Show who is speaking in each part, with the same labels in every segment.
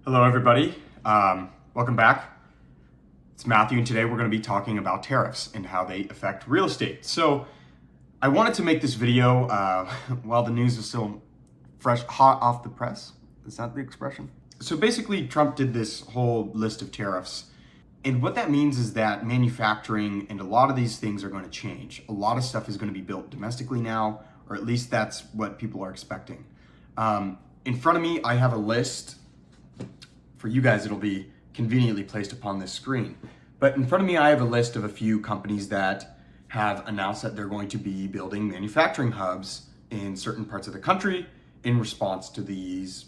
Speaker 1: Hello, everybody. Welcome back. It's Matthew, and today we're going to be talking about tariffs and how they affect real estate. So, I wanted to make this video while the news is still fresh, hot off the press. Is that the expression? So, basically, Trump did this whole list of tariffs. And what that means is that manufacturing and a lot of these things are going to change. A lot of stuff is going to be built domestically now, or at least that's what people are expecting. In front of me, I have a list. For you guys, it'll be conveniently placed upon this screen. But in front of me, I have a list of a few companies that have announced that they're going to be building manufacturing hubs in certain parts of the country in response to these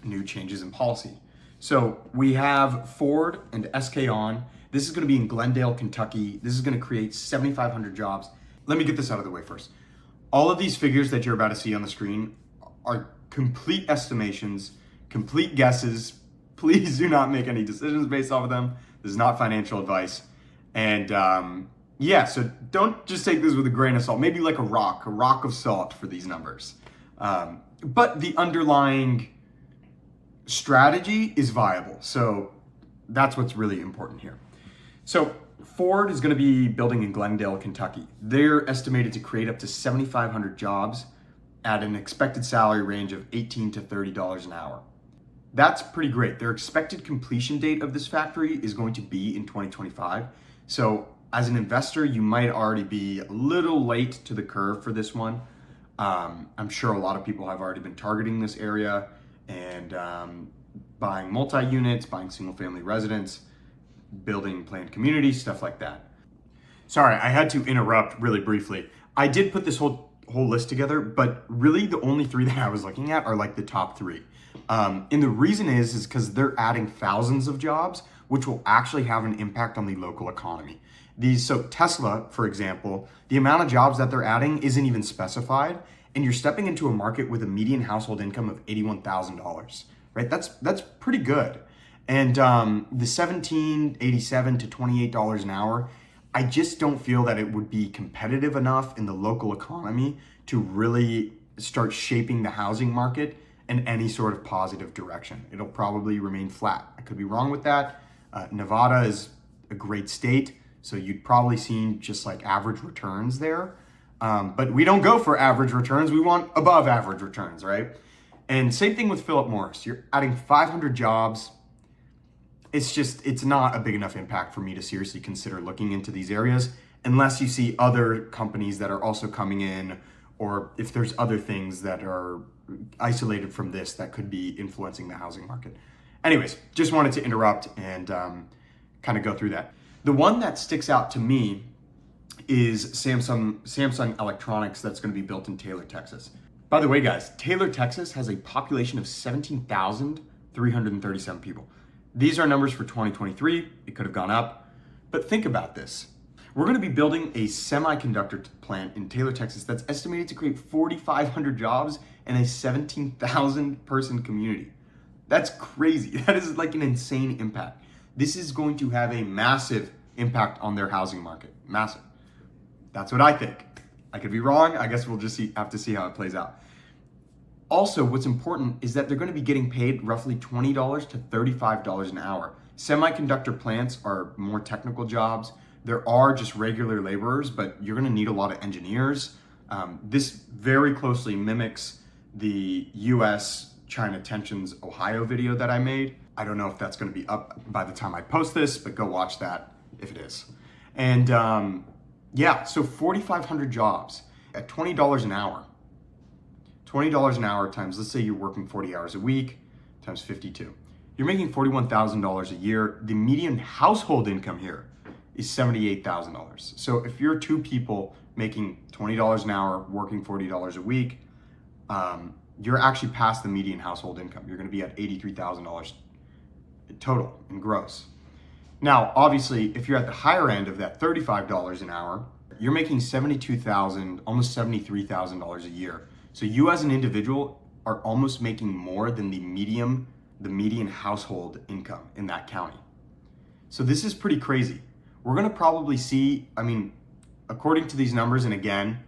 Speaker 1: new changes in policy. So we have Ford and SK On. This is going to be in Glendale, Kentucky. This is going to create 7,500 jobs. Let me get this out of the way first. All of these figures that you're about to see on the screen are complete estimations, complete guesses. Please do not make any decisions based off of them. This is not financial advice. And so don't just take this with a grain of salt, maybe like a rock of salt for these numbers. But the underlying strategy is viable. So that's what's really important here. So Ford is going to be building in Glendale, Kentucky. They're estimated to create up to 7,500 jobs at an expected salary range of $18 to $30 an hour. That's pretty great. Their expected completion date of this factory is going to be in 2025. So as an investor, you might already be a little late to the curve for this one. I'm sure a lot of people have already been targeting this area and buying multi-units, buying single-family residence, building planned communities, stuff like that. Sorry, I had to interrupt really briefly. I did put this whole list together, but really the only three that I was looking at are like the top three. And the reason is because they're adding thousands of jobs, which will actually have an impact on the local economy. So Tesla, for example, the amount of jobs that they're adding isn't even specified, and you're stepping into a market with a median household income of $81,000, right? That's pretty good. And the $17.87 to $28 an hour, I just don't feel that it would be competitive enough in the local economy to really start shaping the housing market in any sort of positive direction. It'll probably remain flat. I could be wrong with that. Nevada is a great state, so you'd probably see just like average returns there. But we don't go for average returns. We want above average returns, right? And same thing with Philip Morris. You're adding 500 jobs. It's not a big enough impact for me to seriously consider looking into these areas unless you see other companies that are also coming in, or if there's other things that are isolated from this that could be influencing the housing market. Anyways, just wanted to interrupt and kind of go through that. The one that sticks out to me is Samsung Electronics that's going to be built in Taylor, Texas. By the way, guys, Taylor, Texas has a population of 17,337 people. These are numbers for 2023. It could have gone up, but think about this. We're going to be building a semiconductor plant in Taylor, Texas that's estimated to create 4,500 jobs in a 17,000 person community. That's crazy. That is like an insane impact. This is going to have a massive impact on their housing market. Massive. That's what I think. I could be wrong. I guess we'll just have to see how it plays out. Also, what's important is that they're going to be getting paid roughly $20 to $35 an hour. Semiconductor plants are more technical jobs. There are just regular laborers, but you're going to need a lot of engineers. This very closely mimics the US-China tensions Ohio video that I made. I don't know if that's going to be up by the time I post this, but go watch that if it is. And so 4,500 jobs at $20 an hour. $20 an hour times, let's say you're working 40 hours a week, times 52. You're making $41,000 a year. The median household income here is $78,000. So if you're two people making $20 an hour, working $40 a week, you're actually past the median household income. You're going to be at $83,000 total in gross. Now, obviously, if you're at the higher end of that $35 an hour, you're making $72,000, almost $73,000 a year. So you as an individual are almost making more than the median household income in that county. So this is pretty crazy. We're going to probably see, according to these numbers, and again,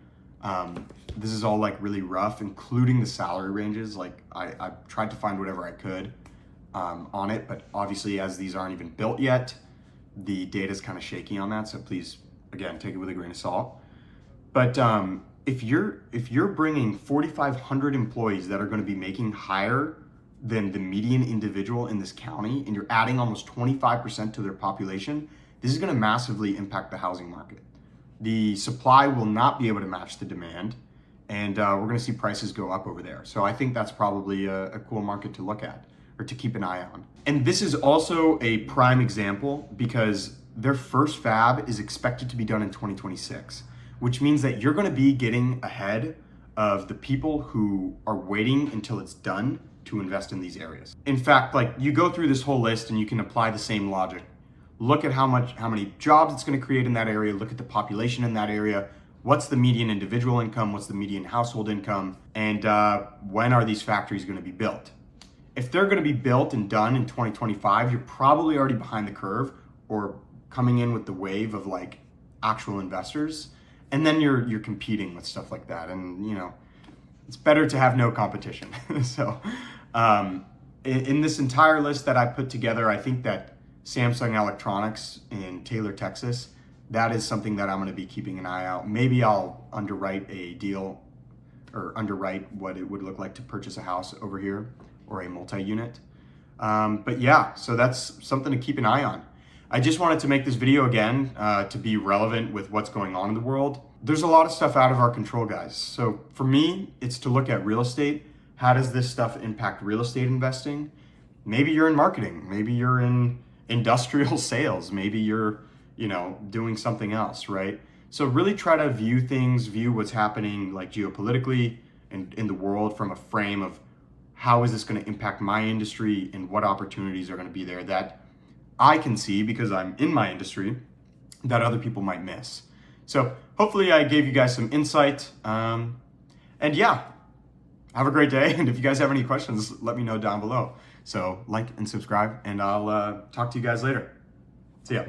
Speaker 1: this is all like really rough, including the salary ranges. Like I've tried to find whatever I could. on it, but obviously as these aren't even built yet, the data is kind of shaky on that. So please, again, take it with a grain of salt. But if you're bringing 4,500 employees that are going to be making higher than the median individual in this county, and you're adding almost 25% to their population, this is going to massively impact the housing market. The supply will not be able to match the demand, and we're going to see prices go up over there. So I think that's probably a cool market to look at or to keep an eye on. And this is also a prime example because their first fab is expected to be done in 2026, which means that you're going to be getting ahead of the people who are waiting until it's done to invest in these areas. In fact, like, you go through this whole list and you can apply the same logic. Look at how many jobs it's going to create in that area. Look at the population in that area. What's the median individual income? What's the median household income? And when are these factories going to be built? If they're going to be built and done in 2025, you're probably already behind the curve or coming in with the wave of like actual investors. And then you're competing with stuff like that. And, you know, it's better to have no competition. So in this entire list that I put together, I think that Samsung Electronics in Taylor, Texas, that is something that I'm going to be keeping an eye out. Maybe I'll underwrite a deal or underwrite what it would look like to purchase a house over here or a multi-unit. But yeah, so that's something to keep an eye on. I just wanted to make this video again to be relevant with what's going on in the world. There's a lot of stuff out of our control, guys. So for me, it's to look at real estate. How does this stuff impact real estate investing? Maybe you're in marketing. Maybe you're in industrial sales. Maybe you're, you know, doing something else, right? So really try to view what's happening like geopolitically and in the world from a frame of how is this going to impact my industry and what opportunities are going to be there that I can see because I'm in my industry that other people might miss. So hopefully I gave you guys some insight. And yeah, have a great day. And if you guys have any questions, let me know down below. So like and subscribe, and I'll talk to you guys later. See ya.